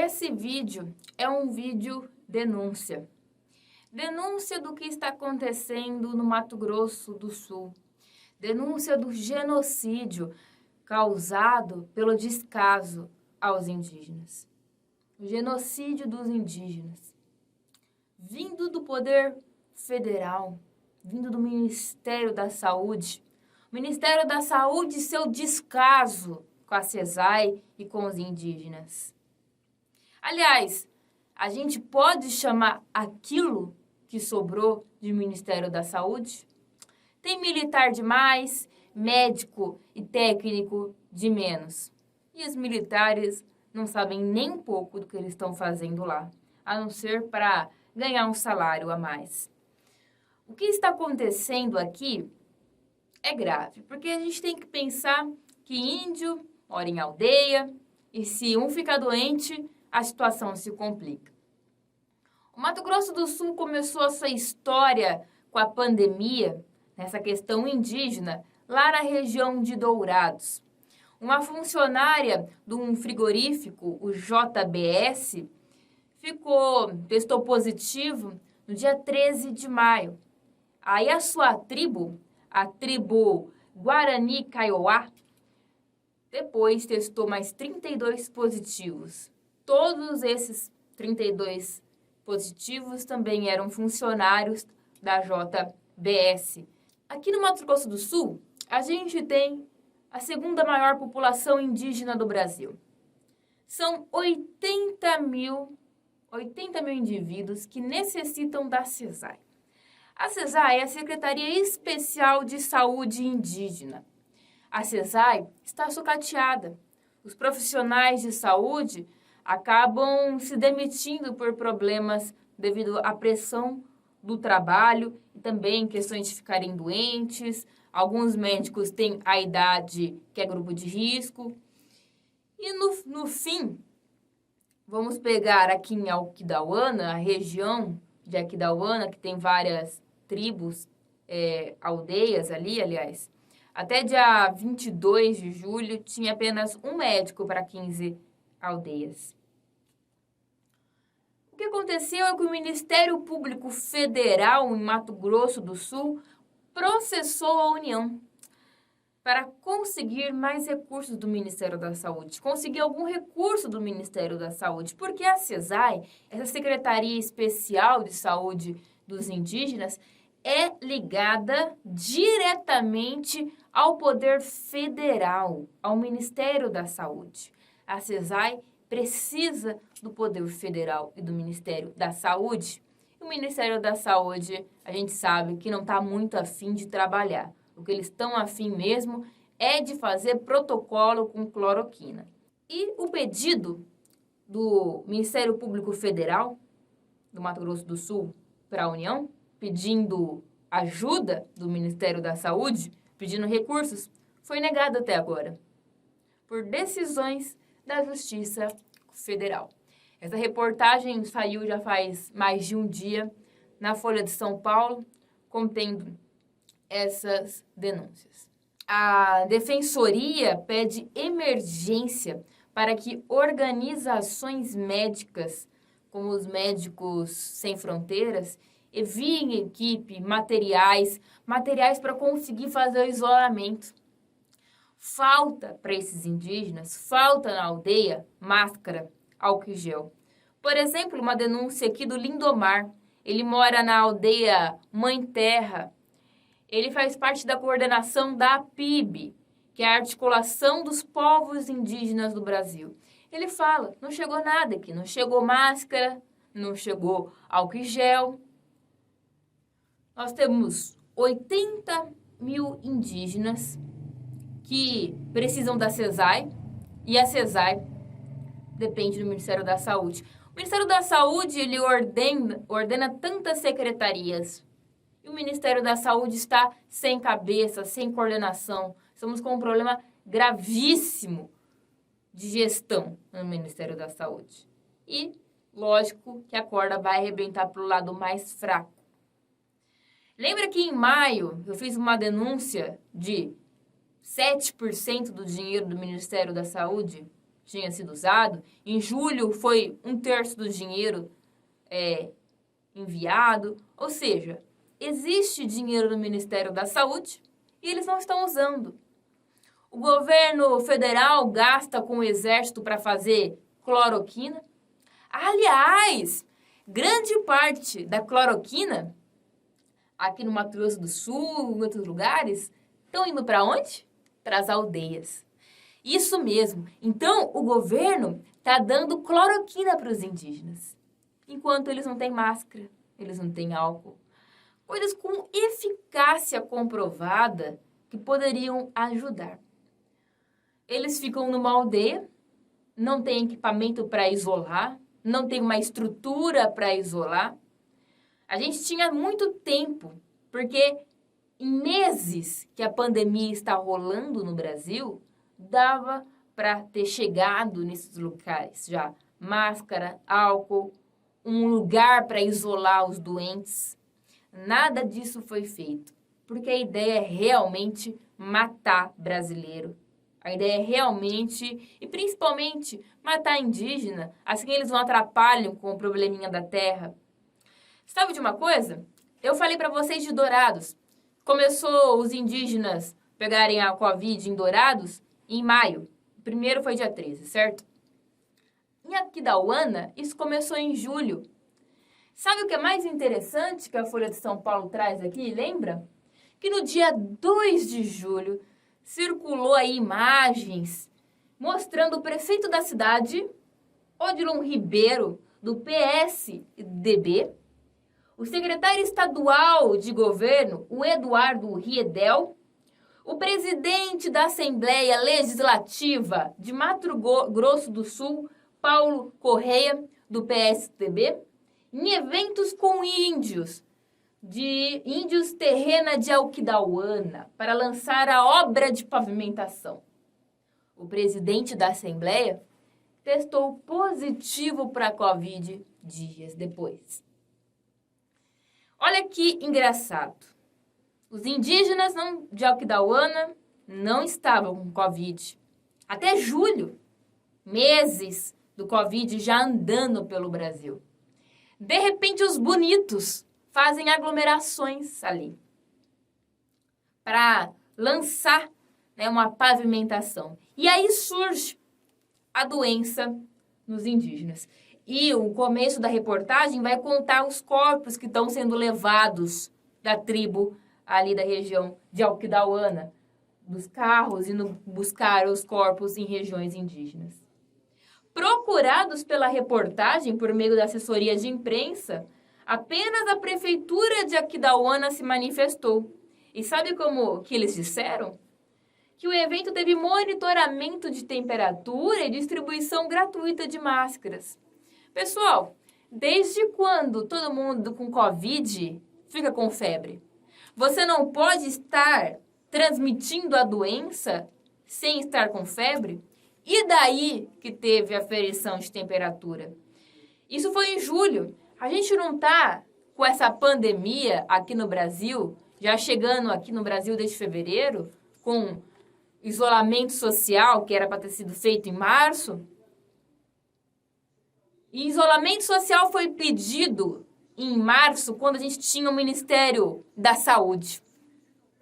Esse vídeo é um vídeo denúncia. Denúncia do que está acontecendo no Mato Grosso do Sul. Denúncia do genocídio causado pelo descaso aos indígenas. O genocídio dos indígenas. Vindo do poder federal, vindo do Ministério da Saúde. O Ministério da Saúde e seu descaso com a CESAI e com os indígenas. Aliás, a gente pode chamar aquilo que sobrou de Ministério da Saúde? Tem militar demais, médico e técnico de menos. E os militares não sabem nem um pouco do que eles estão fazendo lá, a não ser para ganhar um salário a mais. O que está acontecendo aqui é grave, porque a gente tem que pensar que índio mora em aldeia e se um fica doente, a situação se complica. O Mato Grosso do Sul começou a sua história com a pandemia, nessa questão indígena, lá na região de Dourados. Uma funcionária de um frigorífico, o JBS, testou positivo no dia 13 de maio. Aí a sua tribo, a tribo Guarani Kaiowá, depois testou mais 32 positivos. Todos esses 32 positivos também eram funcionários da JBS. Aqui no Mato Grosso do Sul, a gente tem a segunda maior população indígena do Brasil. São 80 mil indivíduos que necessitam da CESAI. A CESAI é a Secretaria Especial de Saúde Indígena. A CESAI está sucateada. Os profissionais de saúde acabam se demitindo por problemas devido à pressão do trabalho e também questões de ficarem doentes. Alguns médicos têm a idade que é grupo de risco. E no fim, vamos pegar aqui em Aquidauana, a região de Aquidauana, que tem várias tribos, aldeias ali, aliás. Até dia 22 de julho, tinha apenas um médico para 15 aldeias. O que aconteceu é que o Ministério Público Federal em Mato Grosso do Sul processou a União para conseguir mais recursos do Ministério da Saúde, conseguir algum recurso do Ministério da Saúde, porque a CESAI, essa Secretaria Especial de Saúde dos Indígenas, é ligada diretamente ao Poder Federal, ao Ministério da Saúde. A CESAI precisa do Poder Federal e do Ministério da Saúde. E o Ministério da Saúde, a gente sabe que não está muito afim de trabalhar. O que eles estão afim mesmo é de fazer protocolo com cloroquina. E o pedido do Ministério Público Federal do Mato Grosso do Sul para a União, pedindo ajuda do Ministério da Saúde, pedindo recursos, foi negado até agora, por decisões da Justiça Federal. Essa reportagem saiu já faz mais de um dia na Folha de São Paulo, contendo essas denúncias. A Defensoria pede emergência para que organizações médicas, como os Médicos Sem Fronteiras, enviem equipe, materiais para conseguir fazer o isolamento. Falta para esses indígenas, falta na aldeia, máscara, álcool e gel. Por exemplo, uma denúncia aqui do Lindomar. Ele mora na aldeia Mãe Terra. Ele faz parte da coordenação da APIB, que é a Articulação dos Povos Indígenas do Brasil. Ele fala, não chegou nada aqui, não chegou máscara, não chegou álcool e gel. Nós temos 80 mil indígenas que precisam da CESAI e a CESAI depende do Ministério da Saúde. O Ministério da Saúde ele ordena tantas secretarias e o Ministério da Saúde está sem cabeça, sem coordenação. Estamos com um problema gravíssimo de gestão no Ministério da Saúde. E, lógico, que a corda vai arrebentar para o lado mais fraco. Lembra que em maio eu fiz uma denúncia de 7% do dinheiro do Ministério da Saúde tinha sido usado. Em julho foi 1/3 do dinheiro enviado. Ou seja, existe dinheiro no Ministério da Saúde e eles não estão usando. O governo federal gasta com o exército para fazer cloroquina. Aliás, grande parte da cloroquina, aqui no Mato Grosso do Sul, em outros lugares, estão indo para onde? Para as aldeias. Isso mesmo. Então, o governo está dando cloroquina para os indígenas, enquanto eles não têm máscara, eles não têm álcool. Coisas com eficácia comprovada que poderiam ajudar. Eles ficam numa aldeia, não tem equipamento para isolar, não tem uma estrutura para isolar. A gente tinha muito tempo, porque em meses que a pandemia está rolando no Brasil, dava para ter chegado nesses locais já. Máscara, álcool, um lugar para isolar os doentes. Nada disso foi feito, porque a ideia é realmente matar brasileiro. A ideia é realmente, e principalmente, matar indígena, assim eles não atrapalham com o probleminha da terra. Sabe de uma coisa? Eu falei para vocês de Dourados. Começou os indígenas pegarem a Covid em Dourados em maio. O primeiro foi dia 13, certo? Em Aquidauana, isso começou em julho. Sabe o que é mais interessante que a Folha de São Paulo traz aqui? Lembra? Que no dia 2 de julho circulou aí imagens mostrando o prefeito da cidade, Odilon Ribeiro, do PSDB, o secretário estadual de governo, o Eduardo Riedel, o presidente da Assembleia Legislativa de Mato Grosso do Sul, Paulo Correia, do PSDB, em eventos com índios terrena de Aquidauana, para lançar a obra de pavimentação. O presidente da Assembleia testou positivo para a Covid dias depois. Olha que engraçado. Os indígenas de Aquidauana não estavam com Covid. Até julho, meses do Covid já andando pelo Brasil. De repente, os bonitos fazem aglomerações ali para lançar, uma pavimentação. E aí surge a doença nos indígenas. E o começo da reportagem vai contar os corpos que estão sendo levados da tribo ali da região de Aquidauana, dos carros, indo buscar os corpos em regiões indígenas. Procurados pela reportagem por meio da assessoria de imprensa, apenas a prefeitura de Aquidauana se manifestou. E sabe como que eles disseram? Que o evento teve monitoramento de temperatura e distribuição gratuita de máscaras. Pessoal, desde quando todo mundo com Covid fica com febre? Você não pode estar transmitindo a doença sem estar com febre? E daí que teve aferição de temperatura? Isso foi em julho. A gente não está com essa pandemia aqui no Brasil, já chegando aqui no Brasil desde fevereiro, com isolamento social, que era para ter sido feito em março. E isolamento social foi pedido em março, quando a gente tinha o Ministério da Saúde.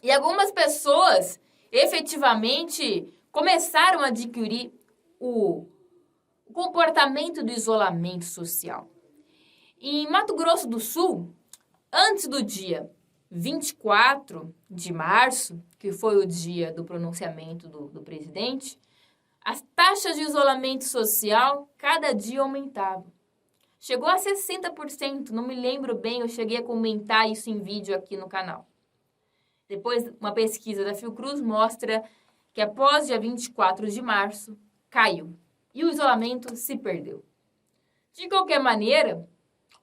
E algumas pessoas, efetivamente, começaram a adquirir o comportamento do isolamento social. Em Mato Grosso do Sul, antes do dia 24 de março, que foi o dia do pronunciamento do presidente, as taxas de isolamento social cada dia aumentavam. Chegou a 60%, não me lembro bem, eu cheguei a comentar isso em vídeo aqui no canal. Depois, uma pesquisa da Fiocruz mostra que após dia 24 de março, caiu. E o isolamento se perdeu. De qualquer maneira,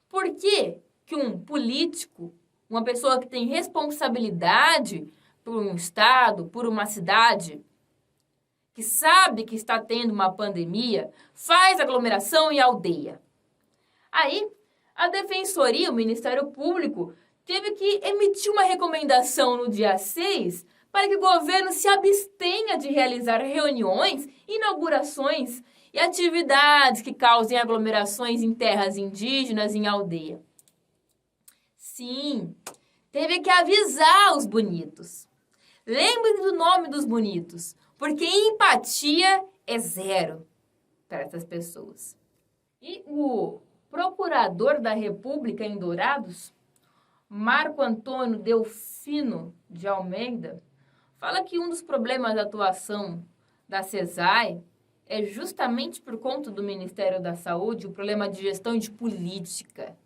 por que um político, uma pessoa que tem responsabilidade por um estado, por uma cidade, que sabe que está tendo uma pandemia, faz aglomeração em aldeia? Aí, a Defensoria, o Ministério Público, teve que emitir uma recomendação no dia 6 para que o governo se abstenha de realizar reuniões, inaugurações e atividades que causem aglomerações em terras indígenas e em aldeia. Sim, teve que avisar os bonitos. Lembre do nome dos bonitos, porque empatia é zero para essas pessoas. E o procurador da República em Dourados, Marco Antônio Delfino de Almeida, fala que um dos problemas da atuação da CESAI é justamente por conta do Ministério da Saúde, o problema de gestão e de política.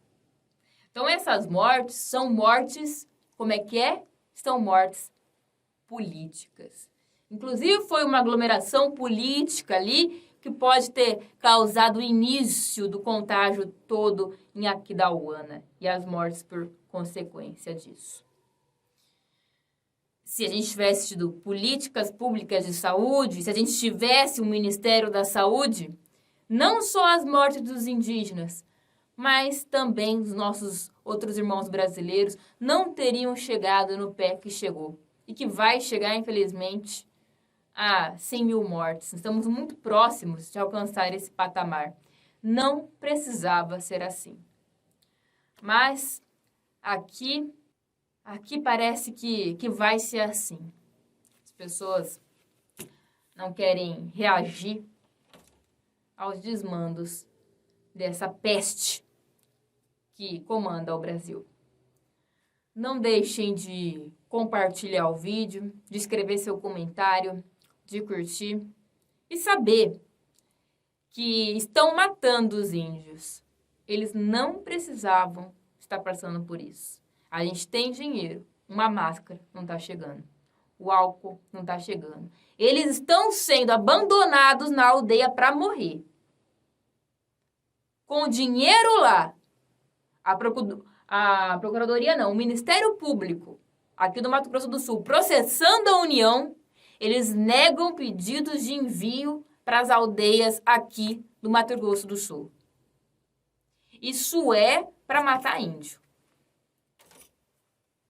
Então, essas mortes são mortes, como é que é? São mortes políticas. Inclusive, foi uma aglomeração política ali que pode ter causado o início do contágio todo em Aquidauana e as mortes por consequência disso. Se a gente tivesse tido políticas públicas de saúde, se a gente tivesse um Ministério da Saúde, não só as mortes dos indígenas, mas também os nossos outros irmãos brasileiros não teriam chegado no pé que chegou. E que vai chegar, infelizmente, a 100 mil mortes. Estamos muito próximos de alcançar esse patamar. Não precisava ser assim. Mas aqui parece que vai ser assim. As pessoas não querem reagir aos desmandos dessa peste que comanda o Brasil. Não deixem de compartilhar o vídeo, de escrever seu comentário, de curtir e saber que estão matando os índios. Eles não precisavam estar passando por isso. A gente tem dinheiro, uma máscara não está chegando, o álcool não está chegando. Eles estão sendo abandonados na aldeia para morrer. Com o dinheiro lá, a Procuradoria não, o Ministério Público aqui do Mato Grosso do Sul processando a União, eles negam pedidos de envio para as aldeias aqui do Mato Grosso do Sul. Isso é para matar índio.